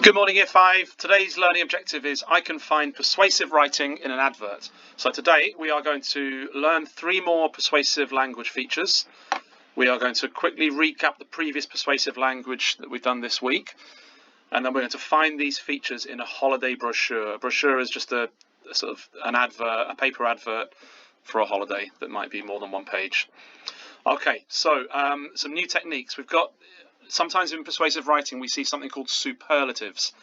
Good morning, Year 5. Today's learning objective is I can find persuasive writing in an advert. So today we are going to learn 3 more persuasive language features. We are going to quickly recap the previous persuasive language that we've done this week. And then we're going to find these features in a holiday brochure. A brochure is just a sort of an advert, a paper advert for a holiday that might be more than 1 page. Okay, so some new techniques. We've got sometimes in persuasive writing we see something called superlatives.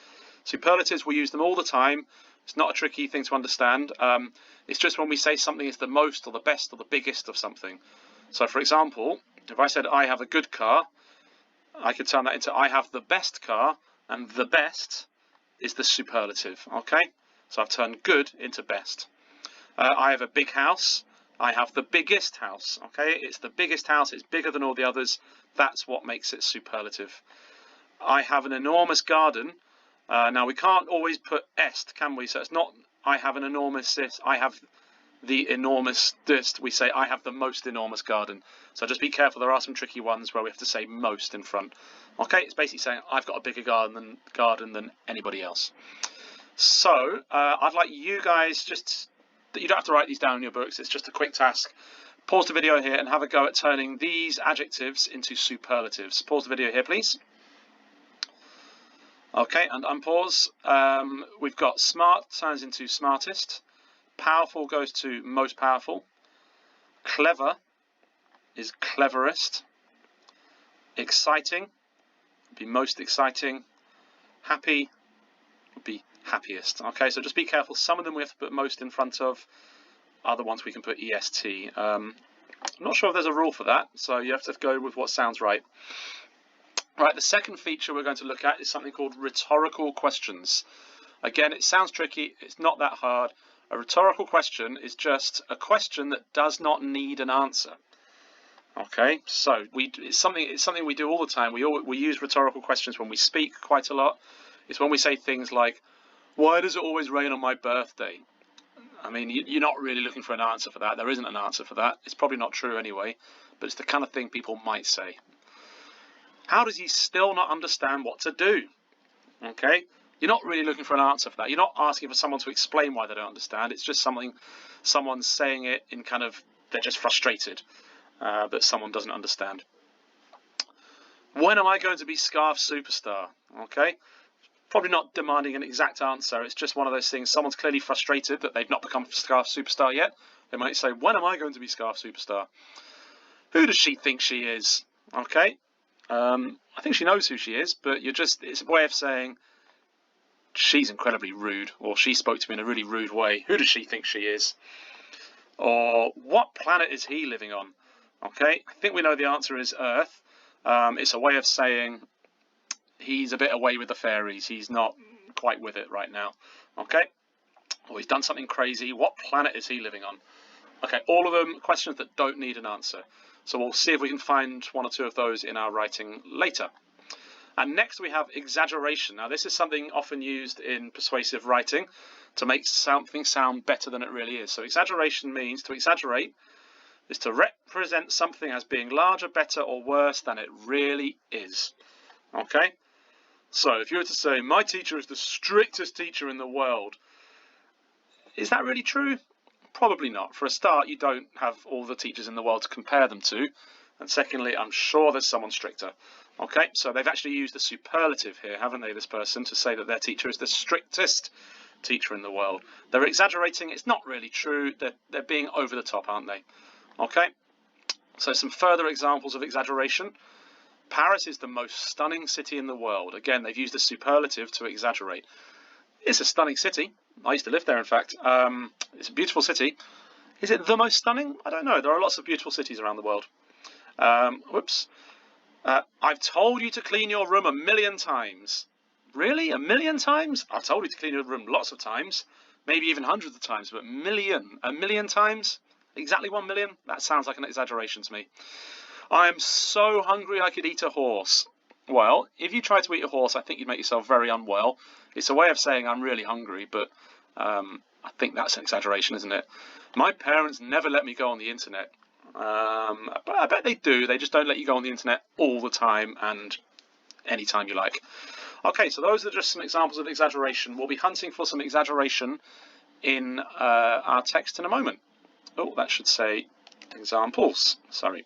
Superlatives, we use them all the time. It's not a tricky thing to understand. It's just when we say something is the most or the best or the biggest of something. So for example, if I said I have a good car, I could turn that into I have the best car, and the best is the superlative. Okay, so I've turned good into best. I have a big house. I have the biggest house. Okay, it's the biggest house. It's bigger than all the others. That's what makes it superlative. I have an enormous garden. Now we can't always put est, can we? So it's not I have an enormous this. I have the enormous this. We say I have the most enormous garden. So just be careful. There are some tricky ones where we have to say most in front. Okay, it's basically saying I've got a bigger garden than anybody else. So I'd like you guys you don't have to write these down in your books. It's just a quick task. Pause the video here and have a go at turning these adjectives into superlatives. Pause the video here, please. Okay, and unpause. We've got smart turns into smartest. Powerful goes to most powerful. Clever is cleverest. Exciting would be most exciting. Happy would be happiest. Okay, so just be careful. Some of them we have to put most in front of. Other ones we can put est. I'm not sure if there's a rule for that, so you have to go with what sounds right. Right, the second feature we're going to look at is something called rhetorical questions. Again, it sounds tricky. It's not that hard. A rhetorical question is just a question that does not need an answer. Okay, so it's something we do all the time. We use rhetorical questions when we speak quite a lot. It's when we say things like, "Why does it always rain on my birthday?" I mean, you're not really looking for an answer for that. There isn't an answer for that. It's probably not true anyway, but it's the kind of thing people might say. How does he still not understand what to do? Okay, you're not really looking for an answer for that. You're not asking for someone to explain why they don't understand. It's just someone's saying it in kind of, they're just frustrated that someone doesn't understand. When am I going to be Scarf Superstar? Okay. Probably not demanding an exact answer. It's just one of those things. Someone's clearly frustrated that they've not become Scarf Superstar yet. They might say, when am I going to be Scarf Superstar? Who does she think she is? Okay. I think she knows who she is, but it's a way of saying she's incredibly rude, or she spoke to me in a really rude way. Who does she think she is? Or what planet is he living on? Okay. I think we know the answer is Earth. It's a way of saying he's a bit away with the fairies. He's not quite with it right now. Okay? Or he's done something crazy. What planet is he living on? Okay, all of them questions that don't need an answer. So we'll see if we can find 1 or 2 of those in our writing later. And next we have exaggeration. Now this is something often used in persuasive writing to make something sound better than it really is. So exaggeration means to exaggerate is to represent something as being larger, better, or worse than it really is. Okay? So if you were to say, my teacher is the strictest teacher in the world, is that really true? Probably not. For a start, you don't have all the teachers in the world to compare them to. And secondly, I'm sure there's someone stricter. Okay, so they've actually used a superlative here, haven't they, this person, to say that their teacher is the strictest teacher in the world. They're exaggerating. It's not really true. They're being over the top, aren't they? Okay, so some further examples of exaggeration. Paris is the most stunning city in the world. Again, they've used a superlative to exaggerate. It's a stunning city. I used to live there, in fact. It's a beautiful city. Is it the most stunning? I don't know. There are lots of beautiful cities around the world. I've told you to clean your room 1,000,000 times. Really? 1,000,000 times? I've told you to clean your room lots of times. Maybe even hundreds of times, but 1,000,000 times? Exactly 1,000,000? That sounds like an exaggeration to me. I am so hungry I could eat a horse. Well, if you try to eat a horse, I think you'd make yourself very unwell. It's a way of saying I'm really hungry, but I think that's an exaggeration, isn't it? My parents never let me go on the internet. But I bet they do. They just don't let you go on the internet all the time and anytime you like. Okay, so those are just some examples of exaggeration. We'll be hunting for some exaggeration in our text in a moment. Oh, that should say examples. Sorry.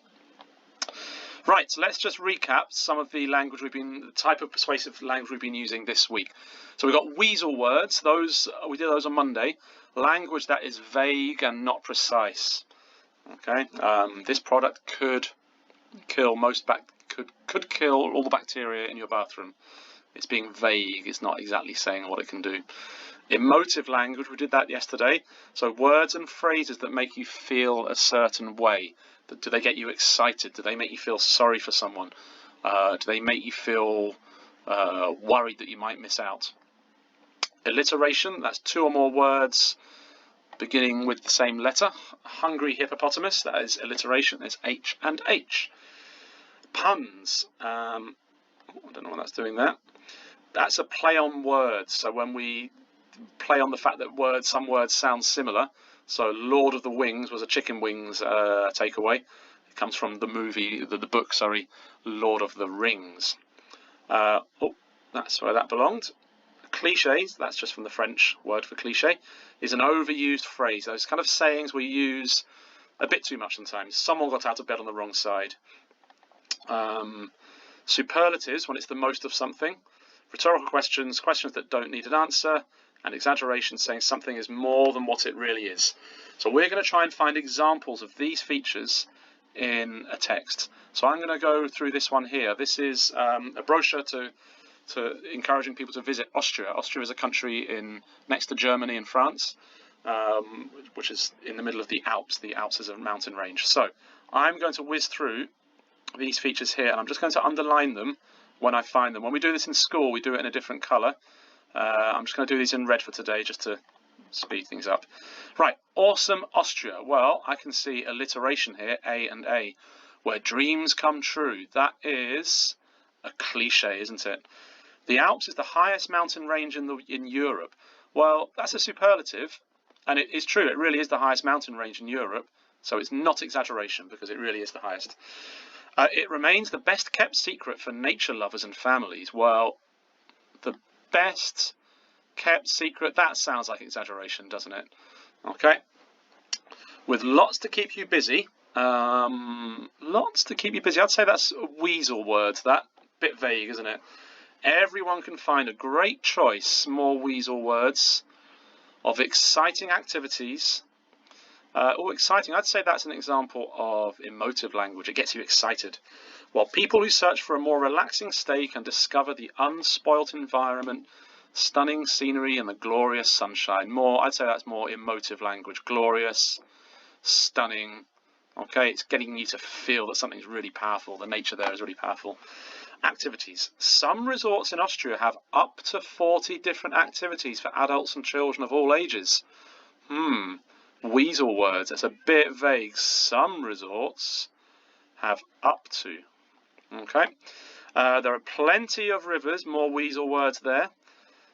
Right, so let's just recap some of the language the type of persuasive language we've been using this week. So we've got weasel words. We did those on Monday. Language that is vague and not precise. Okay, this product could kill could kill all the bacteria in your bathroom. It's being vague. It's not exactly saying what it can do. Emotive language, we did that yesterday. So words and phrases that make you feel a certain way. Do they get you excited? Do they make you feel sorry for someone? Do they make you feel worried that you might miss out? Alliteration, that's two or more words beginning with the same letter. Hungry hippopotamus, that is alliteration. It's H and H. Puns, I don't know what that's doing there. That's a play on words. So when we play on the fact that some words sound similar. So Lord of the Wings was a chicken wings takeaway. It comes from the book, Lord of the Rings. That's where that belonged. Clichés, that's just from the French word for cliché, is an overused phrase. Those kind of sayings we use a bit too much sometimes. Someone got out of bed on the wrong side. Superlatives, when it's the most of something. Rhetorical questions that don't need an answer. And exaggeration, saying something is more than what it really is. So we're going to try and find examples of these features in a text. So I'm going to go through this one here. This is a brochure to encouraging people to visit Austria. Austria is a country next to Germany and France, which is in the middle of the Alps. The Alps is a mountain range. So I'm going to whiz through these features here, and I'm just going to underline them when I find them. When we do this in school, we do it in a different colour. I'm just going to do these in red for today, just to speed things up. Right, awesome Austria. Well, I can see alliteration here, A and A, where dreams come true. That is a cliche, isn't it? The Alps is the highest mountain range in Europe. Well, that's a superlative, and it is true. It really is the highest mountain range in Europe, so it's not exaggeration because it really is the highest. It remains the best kept secret for nature lovers and families. Well, the best kept secret, that sounds like exaggeration, doesn't it? Okay. With lots to keep you busy. Lots to keep you busy. I'd say that's weasel words, that. Bit vague, isn't it? Everyone can find a great choice, more weasel words, of exciting activities. Exciting, I'd say that's an example of emotive language. It gets you excited. While people who search for a more relaxing stay can discover the unspoilt environment, stunning scenery and the glorious sunshine. I'd say that's more emotive language. Glorious, stunning. Okay, it's getting you to feel that something's really powerful. The nature there is really powerful. Activities. Some resorts in Austria have up to 40 different activities for adults and children of all ages. Weasel words. It's a bit vague. Some resorts have up to. Okay. There are plenty of rivers, more weasel words there,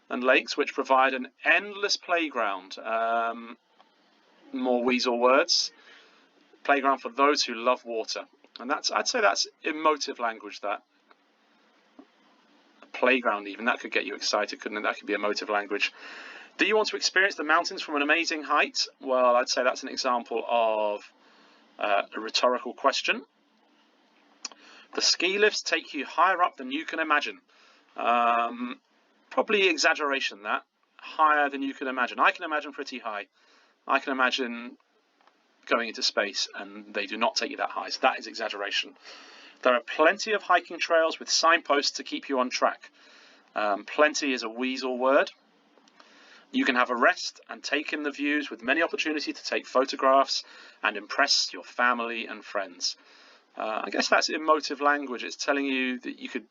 and lakes which provide an endless playground. More weasel words. Playground for those who love water. And I'd say that's emotive language, that. A playground even, that could get you excited, couldn't it? That could be emotive language. Do you want to experience the mountains from an amazing height? Well, I'd say that's an example of a rhetorical question. The ski lifts take you higher up than you can imagine. Probably exaggeration, that. Higher than you can imagine. I can imagine pretty high. I can imagine going into space, and they do not take you that high, so that is exaggeration. There are plenty of hiking trails with signposts to keep you on track. Plenty is a weasel word. You can have a rest and take in the views with many opportunities to take photographs and impress your family and friends. I guess that's emotive language. It's telling you that you could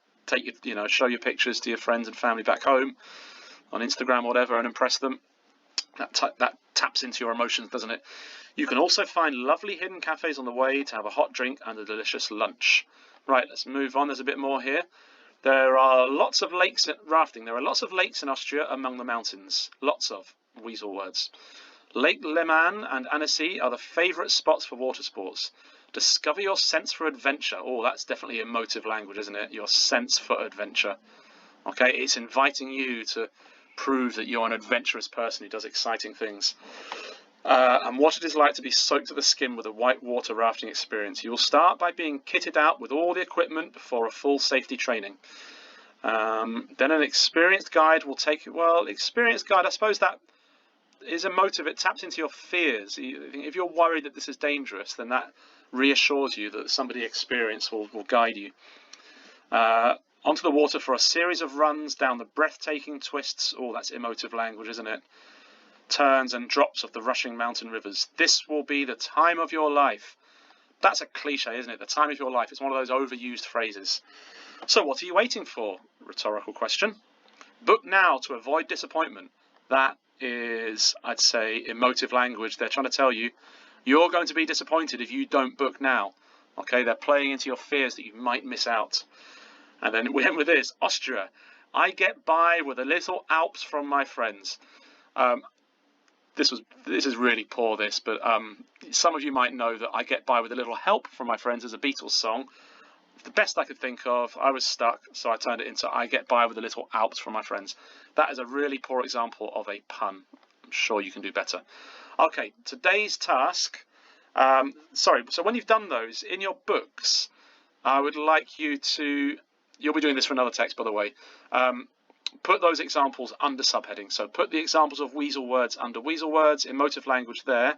show your pictures to your friends and family back home on Instagram or whatever and impress them. That taps into your emotions, doesn't it? You can also find lovely hidden cafes on the way to have a hot drink and a delicious lunch. Right, let's move on. There's a bit more here. There are lots of lakes rafting. There are lots of lakes in Austria among the mountains. Lots of weasel words. Lake Leman and Annecy are the favourite spots for water sports. Discover your sense for adventure. Oh, that's definitely emotive language, isn't it? Your sense for adventure. Okay, it's inviting you to prove that you're an adventurous person who does exciting things. And what it is like to be soaked to the skin with a whitewater rafting experience. You will start by being kitted out with all the equipment before a full safety training. Then an experienced guide will take you. Well, experienced guide, I suppose that is a motive. It taps into your fears. If you're worried that this is dangerous, then that reassures you that somebody experienced will guide you. Onto the water for a series of runs down the breathtaking twists. Oh, that's emotive language, isn't it? Turns and drops of the rushing mountain rivers. This will be the time of your life. That's a cliche, isn't it? The time of your life. It's one of those overused phrases. So what are you waiting for? Rhetorical question. Book now to avoid disappointment. That is, I'd say, emotive language. They're trying to tell you you're going to be disappointed if you don't book now. Okay, they're playing into your fears that you might miss out. And then we end with this. Austria. I get by with a little Alps from my friends. This is really poor, but some of you might know that I Get By With a Little Help from My Friends is a Beatles song. The best I could think of, I was stuck, so I turned it into I Get By With a Little Alps from My Friends. That is a really poor example of a pun. I'm sure you can do better. Okay, today's task, so when you've done those, in your books, I would like you to, you'll be doing this for another text, by the way, put those examples under subheadings. So put the examples of weasel words under weasel words, emotive language there,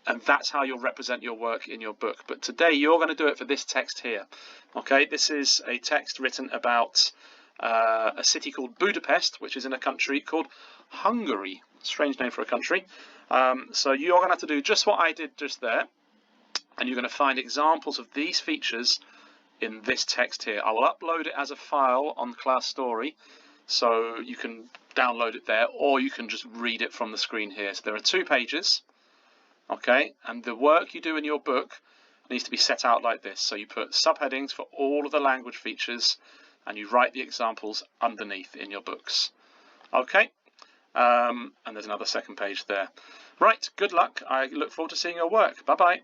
and that's how you'll represent your work in your book. But today you're going to do it for this text here. Okay, this is a text written about a city called Budapest, which is in a country called Hungary. Strange name for a country. So you're going to have to do just what I did just there, and you're going to find examples of these features in this text here. I will upload it as a file on Class Story, so you can download it there, or you can just read it from the screen here. So there are 2 pages, okay, and the work you do in your book needs to be set out like this. So you put subheadings for all of the language features, and you write the examples underneath in your books. Okay, and there's another second page there. Right, good luck. I look forward to seeing your work. Bye-bye.